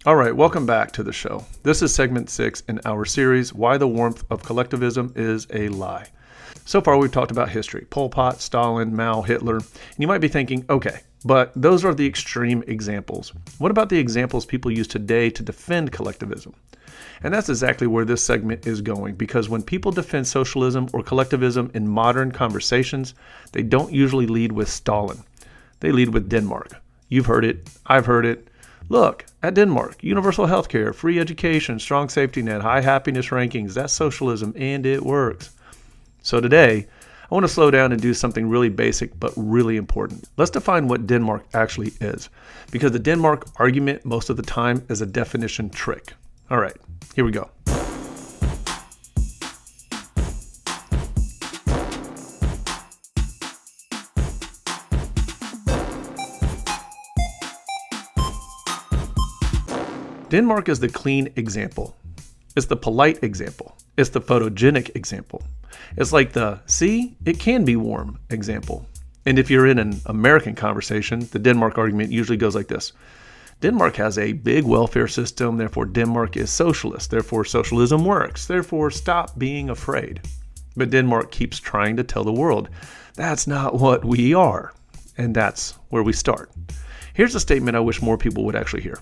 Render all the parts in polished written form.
All right, welcome back to the show. This is segment 6 in our series, Why the Warmth of Collectivism is a Lie. So far, we've talked about history, Pol Pot, Stalin, Mao, Hitler, and you might be thinking, okay, but those are the extreme examples. What about the examples people use today to defend collectivism? And that's exactly where this segment is going, because when people defend socialism or collectivism in modern conversations, they don't usually lead with Stalin. They lead with Denmark. You've heard it. I've heard it. Look, at Denmark, universal healthcare, free education, strong safety net, high happiness rankings, that's socialism, and it works. So today, I want to slow down and do something really basic but really important. Let's define what Denmark actually is, because the Denmark argument most of the time is a definition trick. All right, here we go. Denmark is the clean example. It's the polite example. It's the photogenic example. It's like the, see, it can be warm example. And if you're in an American conversation, the Denmark argument usually goes like this. Denmark has a big welfare system, therefore Denmark is socialist, therefore socialism works, therefore stop being afraid. But Denmark keeps trying to tell the world, that's not what we are. And that's where we start. Here's a statement I wish more people would actually hear.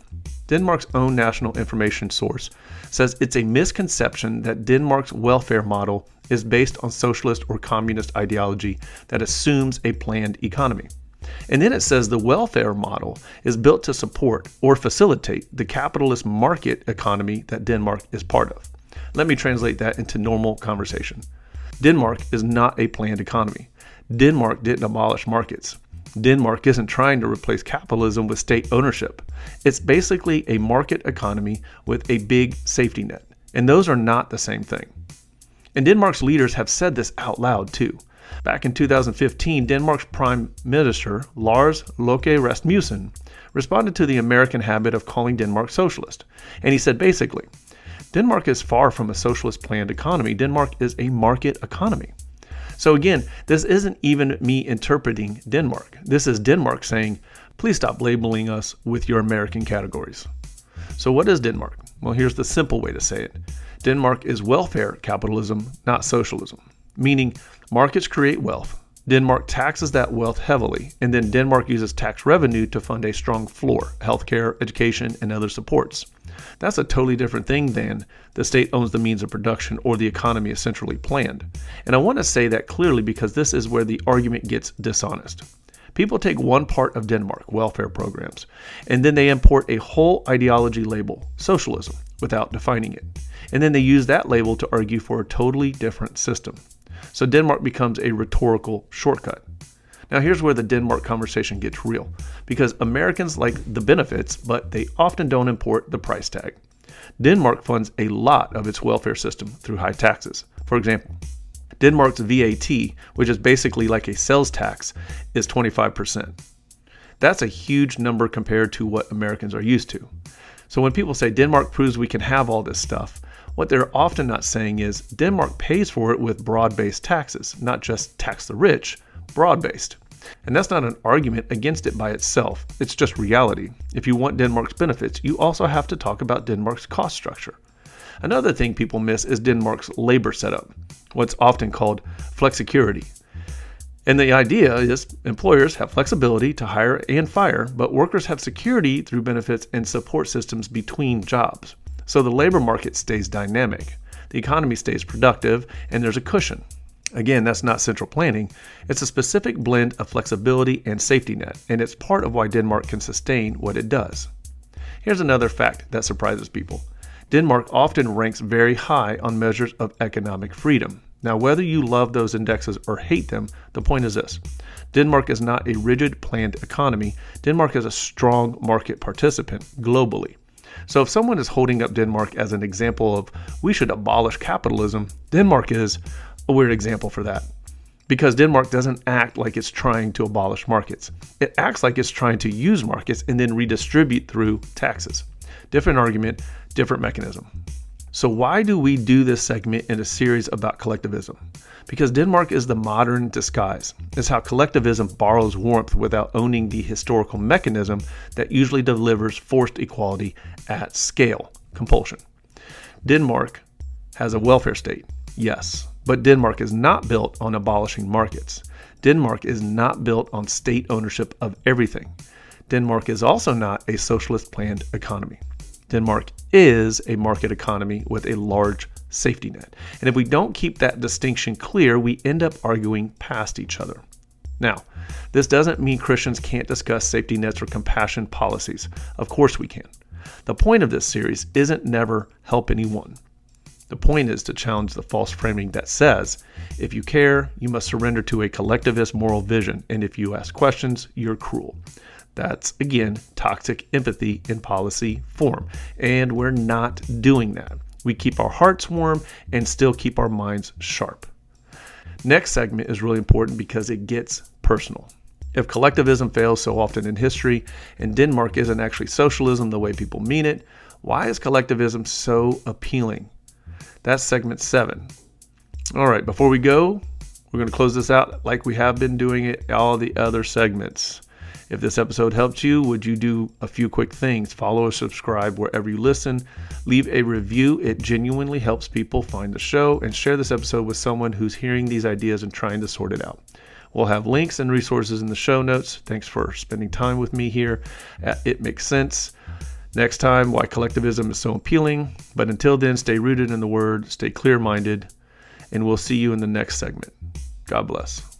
Denmark's own national information source says it's a misconception that Denmark's welfare model is based on socialist or communist ideology that assumes a planned economy. And then it says the welfare model is built to support or facilitate the capitalist market economy that Denmark is part of. Let me translate that into normal conversation. Denmark is not a planned economy. Denmark didn't abolish markets. Denmark isn't trying to replace capitalism with state ownership. It's basically a market economy with a big safety net. And those are not the same thing. And Denmark's leaders have said this out loud too. Back in 2015, Denmark's Prime Minister, Lars Løkke Rasmussen, responded to the American habit of calling Denmark socialist. And he said basically, Denmark is far from a socialist planned economy. Denmark is a market economy. So again, this isn't even me interpreting Denmark. This is Denmark saying, please stop labeling us with your American categories. So what is Denmark? Well, here's the simple way to say it. Denmark is welfare capitalism, not socialism. Meaning markets create wealth. Denmark taxes that wealth heavily, and then Denmark uses tax revenue to fund a strong floor, healthcare, education, and other supports. That's a totally different thing than the state owns the means of production or the economy is centrally planned. And I want to say that clearly because this is where the argument gets dishonest. People take one part of Denmark, welfare programs, and then they import a whole ideology label, socialism, without defining it. And then they use that label to argue for a totally different system. So Denmark becomes a rhetorical shortcut. Now here's where the Denmark conversation gets real, because Americans like the benefits, but they often don't import the price tag. Denmark funds a lot of its welfare system through high taxes. For example, Denmark's VAT, which is basically like a sales tax, is 25%. That's a huge number compared to what Americans are used to. So when people say Denmark proves we can have all this stuff, what they're often not saying is Denmark pays for it with broad-based taxes, not just tax the rich, broad-based. And that's not an argument against it by itself. It's just reality. If you want Denmark's benefits, you also have to talk about Denmark's cost structure. Another thing people miss is Denmark's labor setup, what's often called flexicurity. And the idea is employers have flexibility to hire and fire, but workers have security through benefits and support systems between jobs. So the labor market stays dynamic, the economy stays productive, and there's a cushion. Again, that's not central planning. It's a specific blend of flexibility and safety net, and it's part of why Denmark can sustain what it does. Here's another fact that surprises people. Denmark often ranks very high on measures of economic freedom. Now, whether you love those indexes or hate them, the point is this. Denmark is not a rigid, planned economy. Denmark is a strong market participant globally. So if someone is holding up Denmark as an example of we should abolish capitalism, Denmark is a weird example for that. Because Denmark doesn't act like it's trying to abolish markets. It acts like it's trying to use markets and then redistribute through taxes. Different argument, different mechanism. So why do we do this segment in a series about collectivism? Because Denmark is the modern disguise. It's how collectivism borrows warmth without owning the historical mechanism that usually delivers forced equality at scale, compulsion. Denmark has a welfare state, yes, but Denmark is not built on abolishing markets. Denmark is not built on state ownership of everything. Denmark is also not a socialist planned economy. Denmark is a market economy with a large safety net. And if we don't keep that distinction clear, we end up arguing past each other. Now, this doesn't mean Christians can't discuss safety nets or compassion policies. Of course we can. The point of this series isn't never help anyone. The point is to challenge the false framing that says, if you care, you must surrender to a collectivist moral vision, and if you ask questions, you're cruel. That's, again, toxic empathy in policy form, and we're not doing that. We keep our hearts warm and still keep our minds sharp. Next segment is really important because it gets personal. If collectivism fails so often in history, and Denmark isn't actually socialism the way people mean it, why is collectivism so appealing? That's segment 7. All right, before we go, we're going to close this out like we have been doing it all the other segments. If this episode helped you, would you do a few quick things? Follow or subscribe wherever you listen. Leave a review. It genuinely helps people find the show, and share this episode with someone who's hearing these ideas and trying to sort it out. We'll have links and resources in the show notes. Thanks for spending time with me here at It Makes Sense. Next time, why collectivism is so appealing. But until then, stay rooted in the Word, stay clear-minded, and we'll see you in the next segment. God bless.